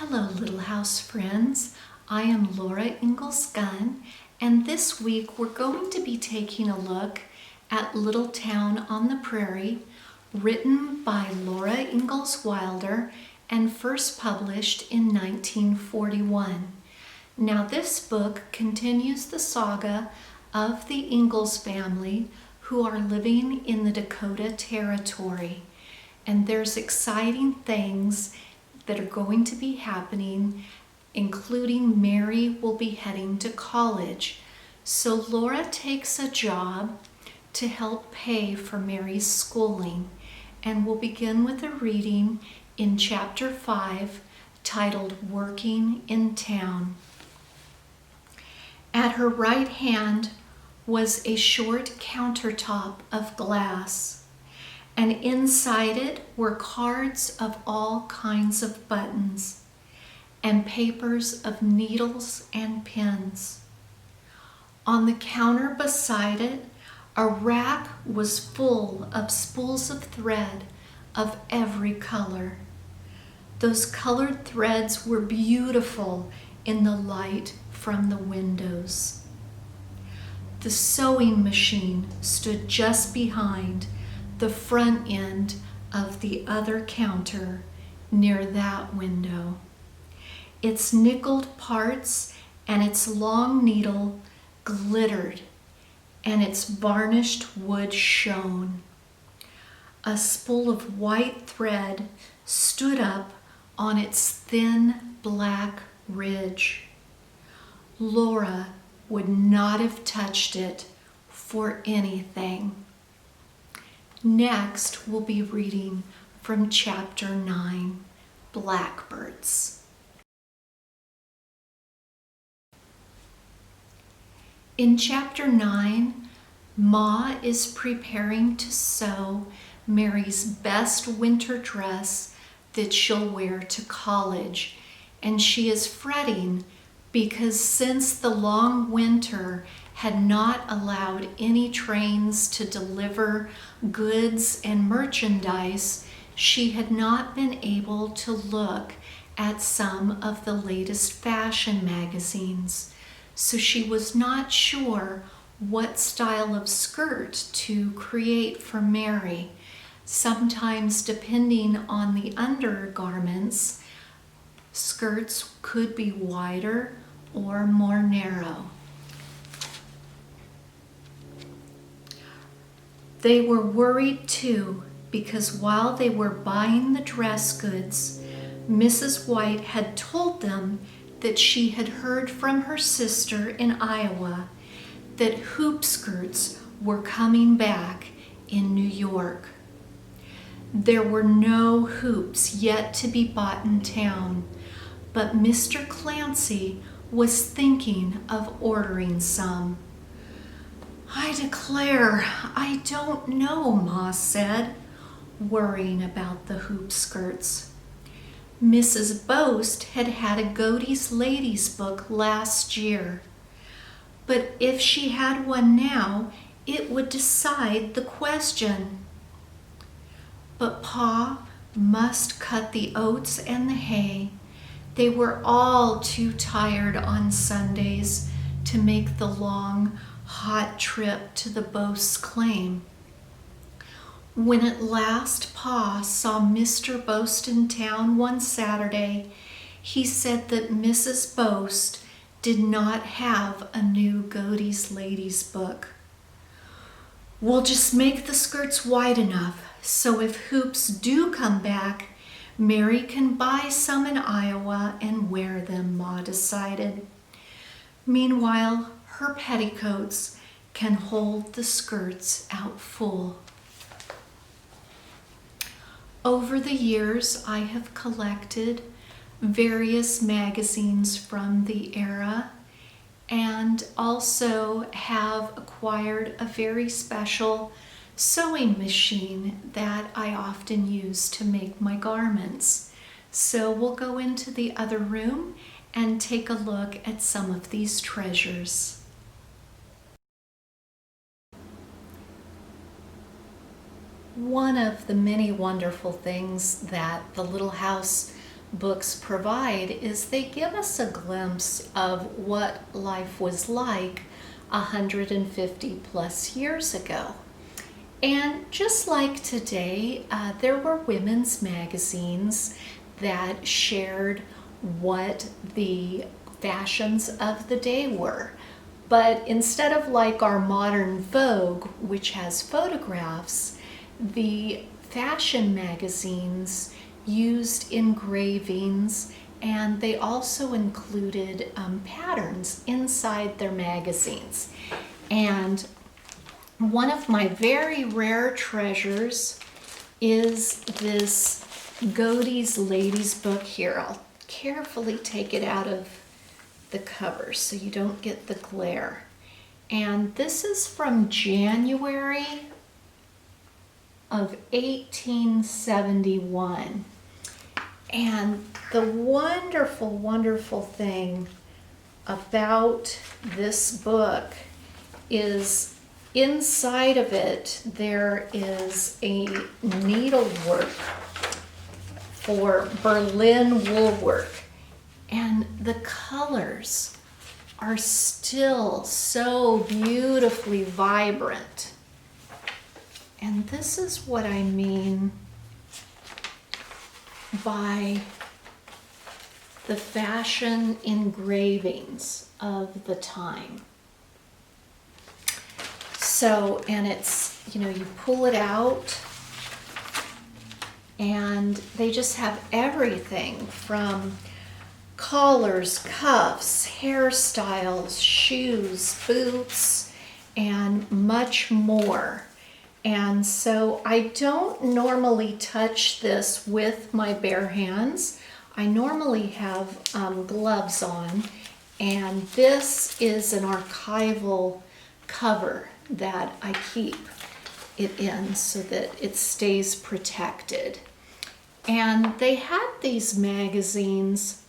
Hello, Little House friends. I am Laura Ingalls Gunn, and this week we're going to be taking a look at Little Town on the Prairie, written by Laura Ingalls Wilder and first published in 1941. Now, this book continues the saga of the Ingalls family who are living in the Dakota Territory, and there's exciting things that are going to be happening, including Mary will be heading to college. So Laura takes a job to help pay for Mary's schooling, and we'll begin with a reading in chapter 5 titled Working in Town. At her right hand was a short countertop of glass, and inside it were cards of all kinds of buttons and papers of needles and pins. On the counter beside it, a rack was full of spools of thread of every color. Those colored threads were beautiful in the light from the windows. The sewing machine stood just behind the front end of the other counter near that window. Its nickeled parts and its long needle glittered, and its varnished wood shone. A spool of white thread stood up on its thin black ridge. Laura would not have touched it for anything. Next, we'll be reading from chapter 9, Blackbirds. In chapter 9, Ma is preparing to sew Mary's best winter dress that she'll wear to college, and she is fretting because since the long winter had not allowed any trains to deliver goods and merchandise, she had not been able to look at some of the latest fashion magazines. So she was not sure what style of skirt to create for Mary. Sometimes, depending on the undergarments, skirts could be wider or more narrow. They were worried too, because while they were buying the dress goods, Mrs. White had told them that she had heard from her sister in Iowa that hoop skirts were coming back in New York. There were no hoops yet to be bought in town, but Mr. Clancy was thinking of ordering some. "I declare, I don't know," Ma said, worrying about the hoop skirts. Mrs. Boast had had a Godey's Ladies book last year, but if she had one now, it would decide the question. But Pa must cut the oats and the hay. They were all too tired on Sundays to make the long, hot trip to the Boast's claim. When at last Pa saw Mr. Boast in town one Saturday, he said that Mrs. Boast did not have a new Godey's Ladies book. "We'll just make the skirts wide enough so if hoops do come back, Mary can buy some in Iowa and wear them," Ma decided. Meanwhile, her petticoats can hold the skirts out full. Over the years, I have collected various magazines from the era and also have acquired a very special sewing machine that I often use to make my garments. So we'll go into the other room and take a look at some of these treasures. One of the many wonderful things that the Little House books provide is they give us a glimpse of what life was like 150 plus years ago. And just like today, there were women's magazines that shared what the fashions of the day were. But instead of like our modern Vogue, which has photographs, the fashion magazines used engravings, and they also included patterns inside their magazines. And one of my very rare treasures is this Godey's Ladies book here. I'll carefully take it out of the cover so you don't get the glare. And this is from January of 1871. And the wonderful, wonderful thing about this book is inside of it there is a needlework for Berlin woolwork, and the colors are still so beautifully vibrant. And this is what I mean by the fashion engravings of the time. So, and it's, you know, you pull it out and they just have everything from collars, cuffs, hairstyles, shoes, boots, and much more. And so I don't normally touch this with my bare hands. I normally have gloves on, and this is an archival cover that I keep it in so that it stays protected. And they had these magazines.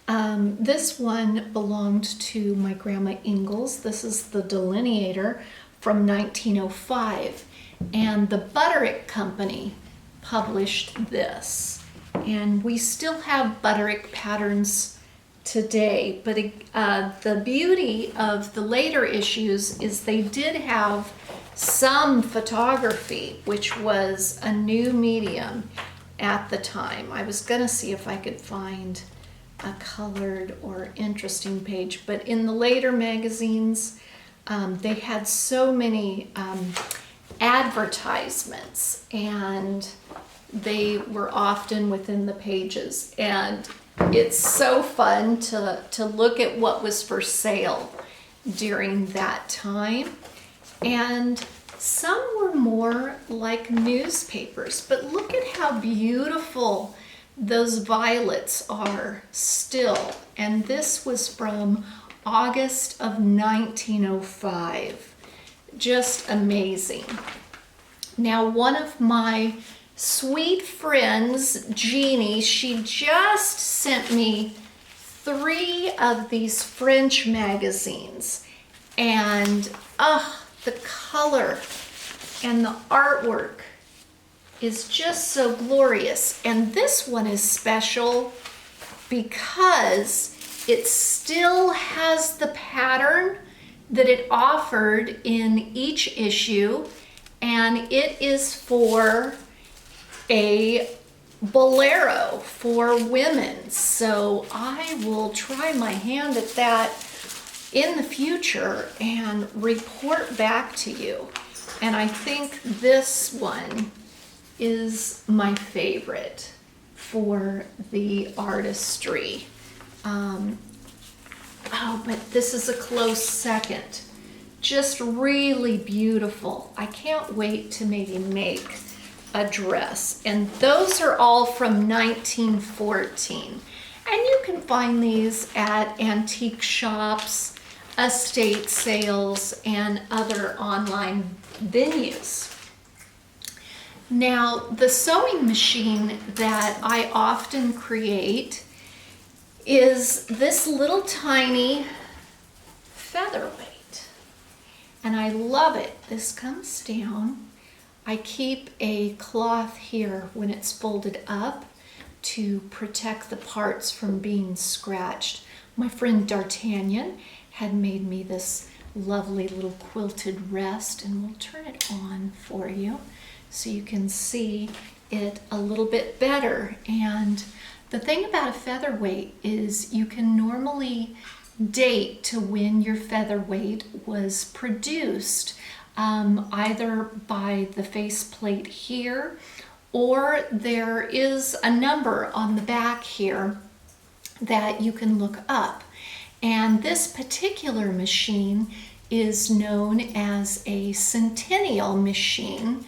This one belonged to my grandma Ingalls. This is the Delineator from 1905. And the Butterick Company published this. And we still have Butterick patterns today, but the beauty of the later issues is they did have some photography, which was a new medium at the time. I was gonna see if I could find a colored or interesting page, but in the later magazines, they had so many advertisements, and they were often within the pages, and it's so fun to look at what was for sale during that time. And some were more like newspapers, but look at how beautiful those violets are still. And this was from August of 1905. Just amazing. Now, one of my sweet friends, Jeannie, she just sent me 3 of these French magazines, and the color and the artwork is just so glorious. And this one is special because it still has the pattern that it offered in each issue, and it is for a bolero for women. So I will try my hand at that in the future and report back to you. And I think this one is my favorite for the artistry. But this is a close second. Just really beautiful. I can't wait to maybe make a dress. And those are all from 1914. And you can find these at antique shops, estate sales, and other online venues. Now, the sewing machine that I often create is this little tiny Featherweight. And I love it. This comes down. I keep a cloth here when it's folded up to protect the parts from being scratched. My friend D'Artagnan had made me this lovely little quilted rest, and we'll turn it on for you so you can see it a little bit better. And the thing about a featherweight is you can normally date to when your featherweight was produced, either by the faceplate here, or there is a number on the back here that you can look up. And this particular machine is known as a centennial machine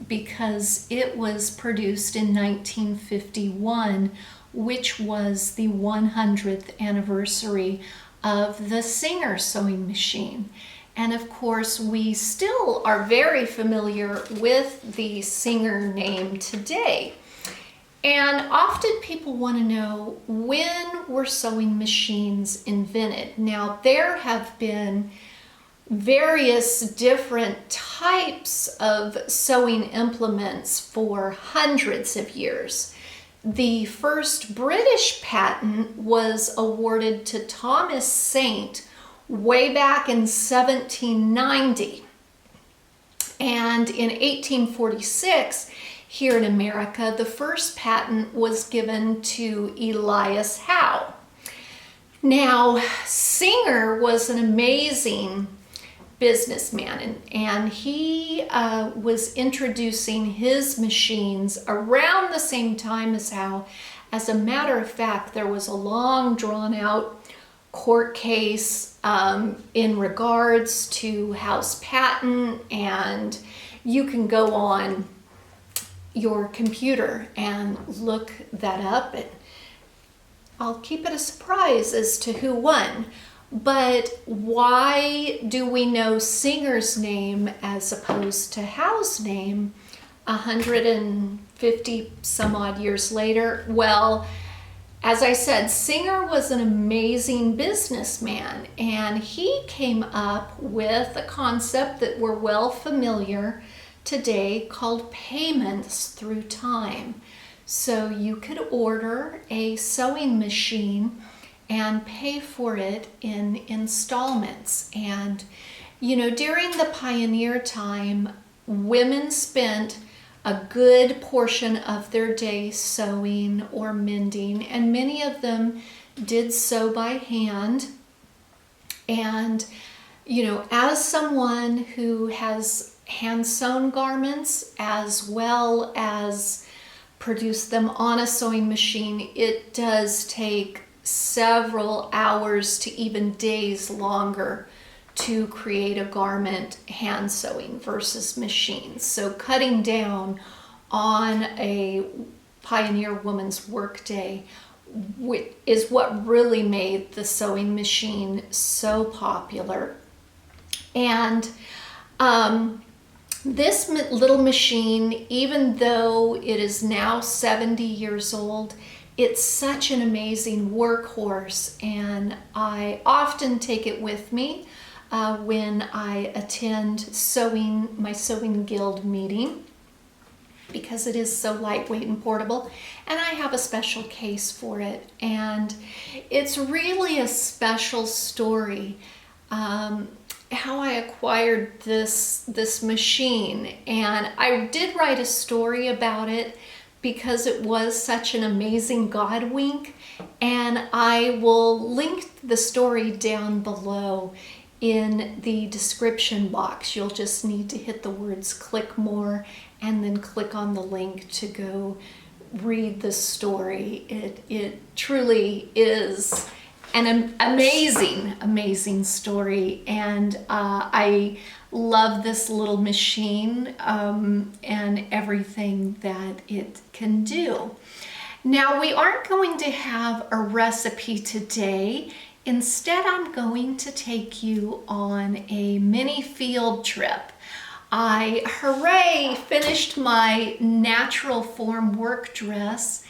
because it was produced in 1951, which was the 100th anniversary of the Singer sewing machine. And of course, we still are very familiar with the Singer name today. And often people want to know, when were sewing machines invented? Now, there have been various different types of sewing implements for hundreds of years. The first British patent was awarded to Thomas Saint way back in 1790. And in 1846, here in America, the first patent was given to Elias Howe. Now, Singer was an amazing businessman, and he was introducing his machines around the same time as Howe. As a matter of fact, there was a long drawn-out court case in regards to Howe's patent, and you can go on your computer and look that up. I'll keep it a surprise as to who won. But why do we know Singer's name as opposed to Howe's name 150 some odd years later? Well, as I said, Singer was an amazing businessman, and he came up with a concept that we're well familiar today called payments through time. So you could order a sewing machine and pay for it in installments. And you know, during the pioneer time, women spent a good portion of their day sewing or mending, and many of them did sew by hand. And you know, as someone who has hand sewn garments as well as produce them on a sewing machine, it does take several hours to even days longer to create a garment hand sewing versus machines. So cutting down on a pioneer woman's workday is what really made the sewing machine so popular. And this little machine, even though it is now 70 years old, it's such an amazing workhorse, and I often take it with me when I attend my sewing guild meeting, because it is so lightweight and portable, and I have a special case for it. And it's really a special story how I acquired this machine. And I did write a story about it because it was such an amazing Godwink, and I will link the story down below in the description box. You'll just need to hit the words "click more" and then click on the link to go read the story. It truly is an amazing story, and I love this little machine and everything that it can do. Now, we aren't going to have a recipe today. Instead, I'm going to take you on a mini field trip. I finished my natural form work dress,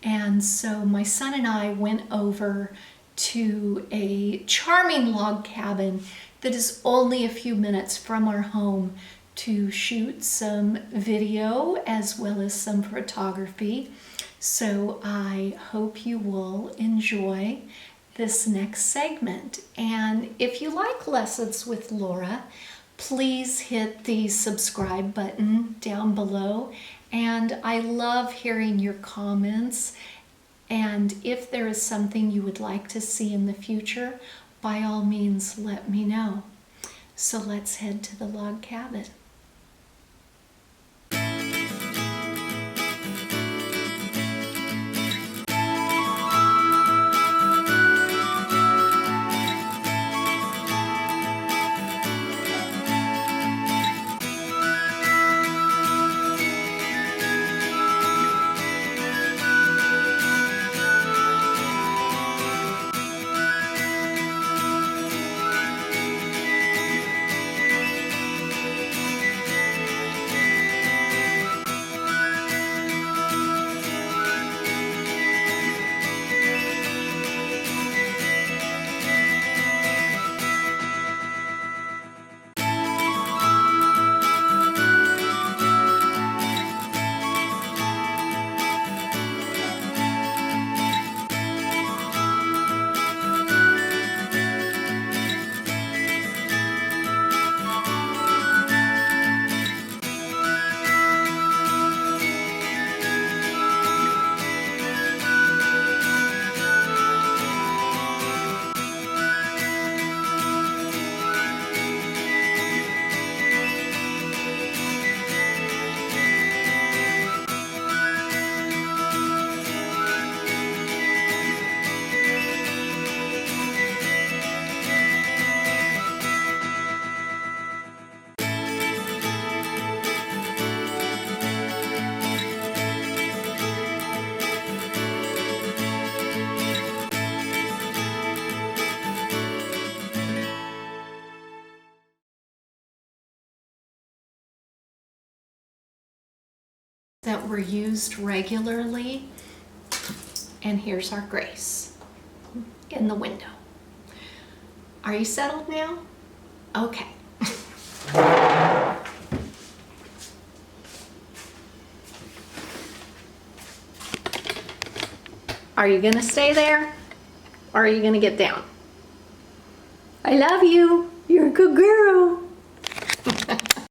and so my son and I went over to a charming log cabin that is only a few minutes from our home to shoot some video as well as some photography. So I hope you will enjoy this next segment. And if you like Lessons with Laura, please hit the subscribe button down below. And I love hearing your comments. And if there is something you would like to see in the future, by all means, let me know. So let's head to the log cabin. That were used regularly. And here's our Grace in the window. Are you settled now? Okay. Are you gonna stay there? Or are you gonna get down? I love you. You're a good girl.